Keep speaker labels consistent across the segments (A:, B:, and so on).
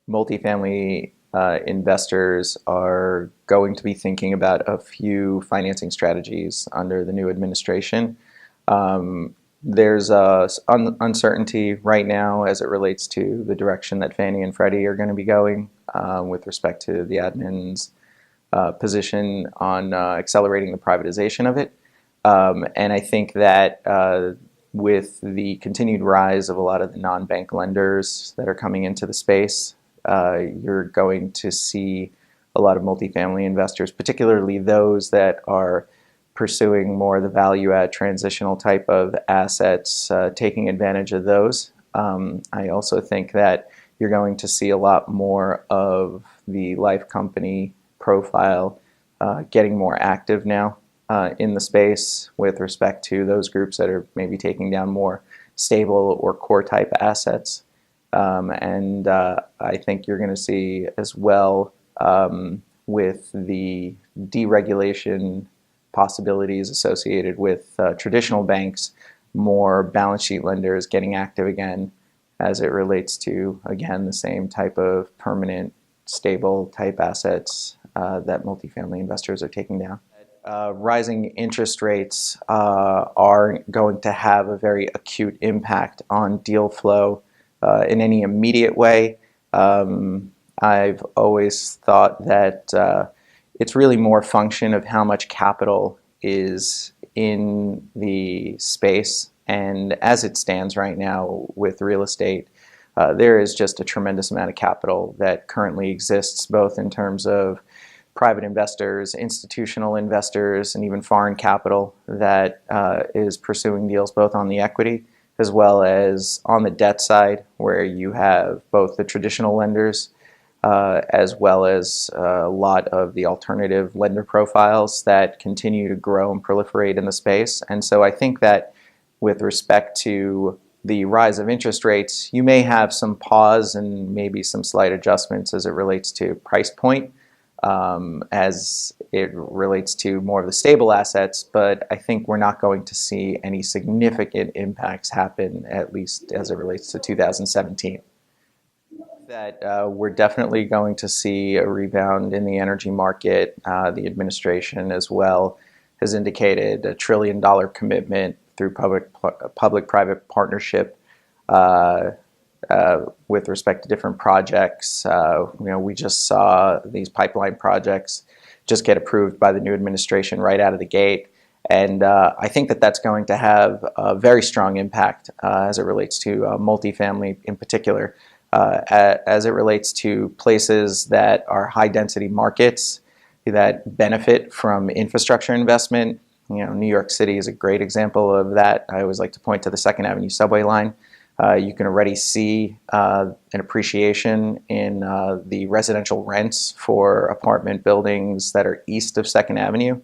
A: multifamily investors are going to be thinking about a few financing strategies under the new administration. There's uncertainty right now as it relates to the direction that Fannie and Freddie are going to be going with respect to the admin's position on accelerating the privatization of it. And I think that with the continued rise of a lot of the non-bank lenders that are coming into the space, you're going to see a lot of multifamily investors, particularly those that are pursuing more of the value-add transitional type of assets, taking advantage of those. I also think that you're going to see a lot more of the life company profile getting more active now in the space with respect to those groups that are maybe taking down more stable or core type assets. And I think you're going to see as well with the deregulation possibilities associated with traditional banks, more balance sheet lenders getting active again as it relates to, again, the same type of permanent, stable type assets that multifamily investors are taking down. Rising interest rates are going to have a very acute impact on deal flow in any immediate way. I've always thought that it's really more function of how much capital is in the space. And as it stands right now with real estate, there is just a tremendous amount of capital that currently exists, both in terms of private investors, institutional investors, and even foreign capital that is pursuing deals both on the equity as well as on the debt side, where you have both the traditional lenders as well as a lot of the alternative lender profiles that continue to grow and proliferate in the space. And so I think that with respect to the rise of interest rates, you may have some pause and maybe some slight adjustments as it relates to price point, as it relates to more of the stable assets, but I think we're not going to see any significant impacts happen, at least as it relates to 2017. That we're definitely going to see a rebound in the energy market. The administration as well has indicated $1 trillion commitment through public-private partnership with respect to different projects. We just saw these pipeline projects just get approved by the new administration right out of the gate. And I think that that's going to have a very strong impact as it relates to multifamily in particular, as it relates to places that are high-density markets that benefit from infrastructure investment. New York City is a great example of that. I always like to point to the 2nd Avenue subway line. You can already see an appreciation in the residential rents for apartment buildings that are east of 2nd Avenue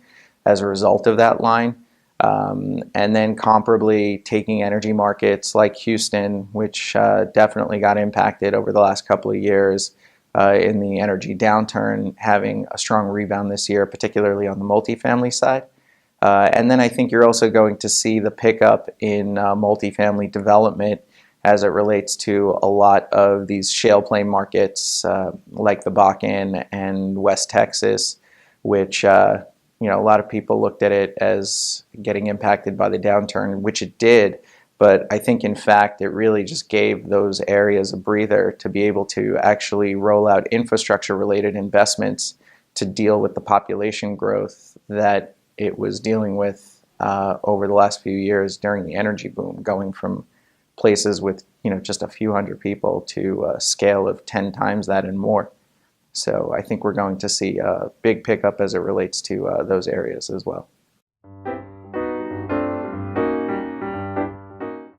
A: as a result of that line. And then comparably taking energy markets like Houston, which definitely got impacted over the last couple of years in the energy downturn, having a strong rebound this year, particularly on the multifamily side. And then I think you're also going to see the pickup in multifamily development as it relates to a lot of these shale play markets like the Bakken and West Texas, which a lot of people looked at it as getting impacted by the downturn, which it did. But I think, in fact, it really just gave those areas a breather to be able to actually roll out infrastructure-related investments to deal with the population growth that it was dealing with over the last few years during the energy boom, going from places with just a few hundred people to a scale of 10 times that and more. So I think we're going to see a big pickup as it relates to those areas as well.